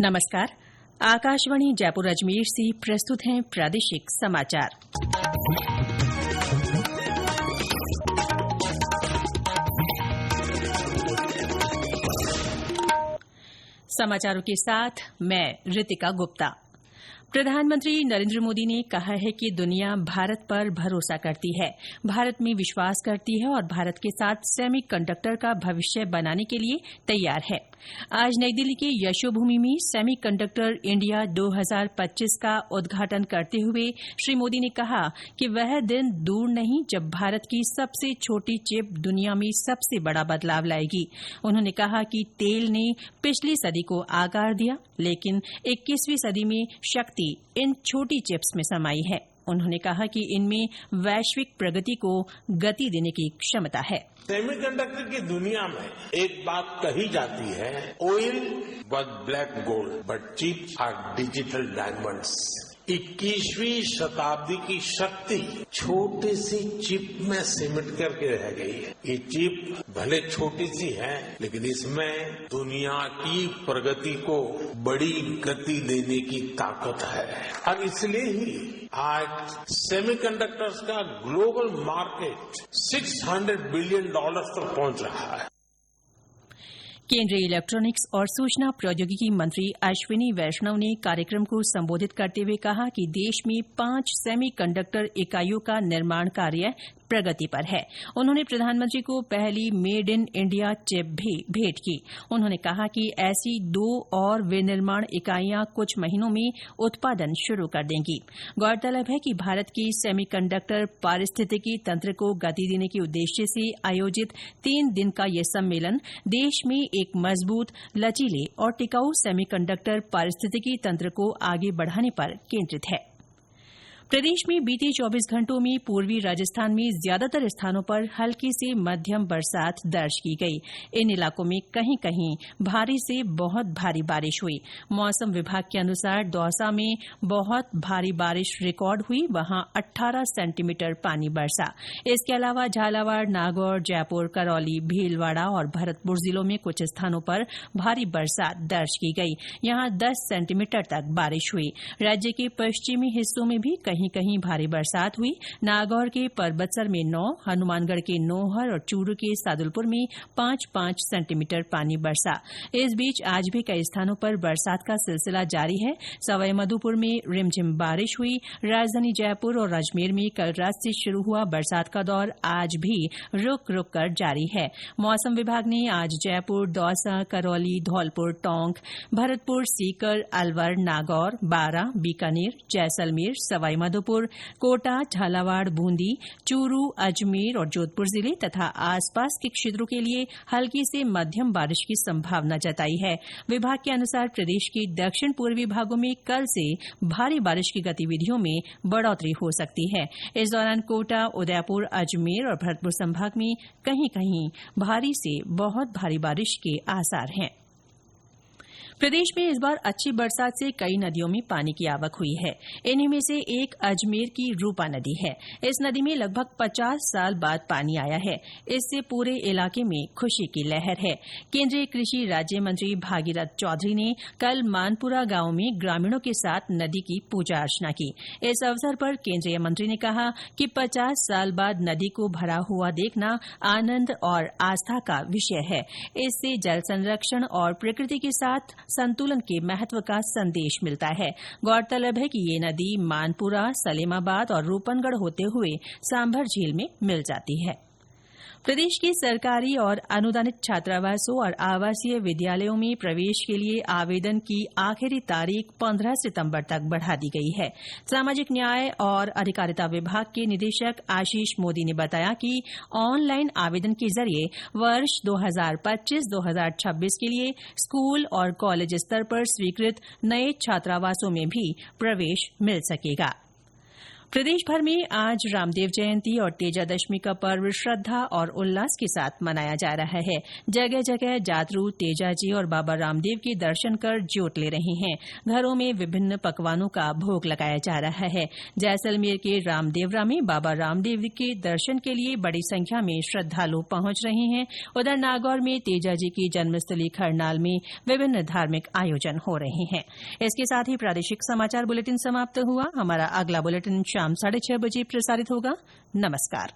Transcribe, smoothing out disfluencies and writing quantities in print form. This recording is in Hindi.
नमस्कार। आकाशवाणी जयपुर अजमेर से प्रस्तुत हैं प्रादेशिक समाचार। समाचारों के साथ मैं ऋतिका गुप्ता। प्रधानमंत्री नरेंद्र मोदी ने कहा है कि दुनिया भारत पर भरोसा करती है, भारत में विश्वास करती है और भारत के साथ सेमी कंडक्टर का भविष्य बनाने के लिए तैयार है। आज नई दिल्ली के यशोभूमि में सेमी कंडक्टर इंडिया 2025 का उद्घाटन करते हुए श्री मोदी ने कहा कि वह दिन दूर नहीं जब भारत की सबसे छोटी चिप दुनिया में सबसे बड़ा बदलाव लाएगी। उन्होंने कहा कि तेल ने पिछली सदी को आकार दिया, लेकिन 21वीं सदी में शक्ति इन छोटी चिप्स में समाई है। उन्होंने कहा कि इनमें वैश्विक प्रगति को गति देने की क्षमता है। सेमीकंडक्टर की दुनिया में एक बात कही जाती है, oil was black gold but chips are digital diamonds. 21वीं शताब्दी की शक्ति छोटी सी चिप में सिमट करके रह गई है। ये चिप भले छोटी सी है, लेकिन इसमें दुनिया की प्रगति को बड़ी गति देने की ताकत है और इसलिए ही आज सेमीकंडक्टर्स का ग्लोबल मार्केट $600 बिलियन तक पहुंच रहा है। केंद्रीय इलेक्ट्रॉनिक्स और सूचना प्रौद्योगिकी मंत्री अश्विनी वैष्णव ने कार्यक्रम को संबोधित करते हुए कहा कि देश में 5 सेमी कंडक्टर इकाइयों का निर्माण कार्य प्रगति पर है। उन्होंने प्रधानमंत्री को पहली मेड इन इंडिया चिप भी भेंट की। उन्होंने कहा कि ऐसी 2 और विनिर्माण इकाइयां कुछ महीनों में उत्पादन शुरू कर देंगी। गौरतलब है कि भारत की सेमीकंडक्टर पारिस्थितिकी तंत्र को गति देने के उद्देश्य से आयोजित 3 दिन का यह सम्मेलन देश में एक मजबूत, लचीले और टिकाऊ सेमीकंडक्टर पारिस्थितिकी तंत्र को आगे बढ़ाने पर केंद्रित है। प्रदेश में बीते 24 घंटों में पूर्वी राजस्थान में ज्यादातर स्थानों पर हल्की से मध्यम बरसात दर्ज की गई। इन इलाकों में कहीं कहीं भारी से बहुत भारी बारिश हुई। मौसम विभाग के अनुसार दौसा में बहुत भारी बारिश रिकॉर्ड हुई, वहां 18 सेंटीमीटर पानी बरसा। इसके अलावा झालावाड़, नागौर, जयपुर, करौली, भीलवाड़ा और भरतपुर जिलों में कुछ स्थानों पर भारी बरसात दर्ज की गई। यहां 10 सेंटीमीटर तक बारिश हुई। राज्य के पश्चिमी हिस्सों में भी कहीं कहीं भारी बरसात हुई। नागौर के परबतसर में 9, हनुमानगढ़ के नोहर और चूरू के सादुलपुर में 5-5 सेंटीमीटर पानी बरसा। इस बीच आज भी कई स्थानों पर बरसात का सिलसिला जारी है। सवाईमाधोपुर में रिमझिम बारिश हुई। राजधानी जयपुर और अजमेर में कल रात से शुरू हुआ बरसात का दौर आज भी रुक रुक कर जारी है। मौसम विभाग ने आज जयपुर, दौसा, करौली, धौलपुर, टोंक, भरतपुर, सीकर, अलवर, नागौर, बारां, बीकानेर, जैसलमेर, सवाईमाधोपुर, कोटा, झालावाड़, बूंदी, चूरू, अजमेर और जोधपुर जिले तथा आसपास के क्षेत्रों के लिए हल्की से मध्यम बारिश की संभावना जताई है। विभाग के अनुसार प्रदेश के दक्षिण पूर्वी भागों में कल से भारी बारिश की गतिविधियों में बढ़ोतरी हो सकती है। इस दौरान कोटा, उदयपुर, अजमेर और भरतपुर संभाग में कहीं कहीं भारी से बहुत भारी बारिश के आसार हैं। प्रदेश में इस बार अच्छी बरसात से कई नदियों में पानी की आवक हुई है। इन्हीं में से एक अजमेर की रूपा नदी है। इस नदी में लगभग 50 साल बाद पानी आया है। इससे पूरे इलाके में खुशी की लहर है। केंद्रीय कृषि राज्य मंत्री भागीरथ चौधरी ने कल मानपुरा गांव में ग्रामीणों के साथ नदी की पूजा अर्चना की। इस अवसर पर केंद्रीय मंत्री ने कहा कि 50 साल बाद नदी को भरा हुआ देखना आनंद और आस्था का विषय है। इससे जल संरक्षण और प्रकृति के साथ संतुलन के महत्व का संदेश मिलता है। गौरतलब है कि ये नदी मानपुरा, सलेमाबाद और रूपनगढ़ होते हुए सांभर झील में मिल जाती है। प्रदेश के सरकारी और अनुदानित छात्रावासों और आवासीय विद्यालयों में प्रवेश के लिए आवेदन की आखिरी तारीख 15 सितंबर तक बढ़ा दी गई है। सामाजिक न्याय और अधिकारिता विभाग के निदेशक आशीष मोदी ने बताया कि ऑनलाइन आवेदन के जरिए वर्ष 2025-2026 के लिए स्कूल और कॉलेज स्तर पर स्वीकृत नए छात्रावासों में भी प्रवेश मिल सकेगा। प्रदेश भर में आज रामदेव जयंती और तेजा दशमी का पर्व श्रद्धा और उल्लास के साथ मनाया जा रहा है। जगह जगह जातरू तेजाजी और बाबा रामदेव के दर्शन कर ज्योत ले रहे हैं। घरों में विभिन्न पकवानों का भोग लगाया जा रहा है। जैसलमेर के रामदेवरा में बाबा रामदेव के दर्शन के लिए बड़ी संख्या में श्रद्धालु पहुंच रहे हैं। उधर नागौर में तेजाजी की जन्मस्थली खरनाल में विभिन्न धार्मिक आयोजन हो रहे हैं। इसके साथ ही प्रादेशिक समाचार बुलेटिन समाप्त हुआ। हमारा अगला बुलेटिन शाम 6:30 बजे प्रसारित होगा। नमस्कार।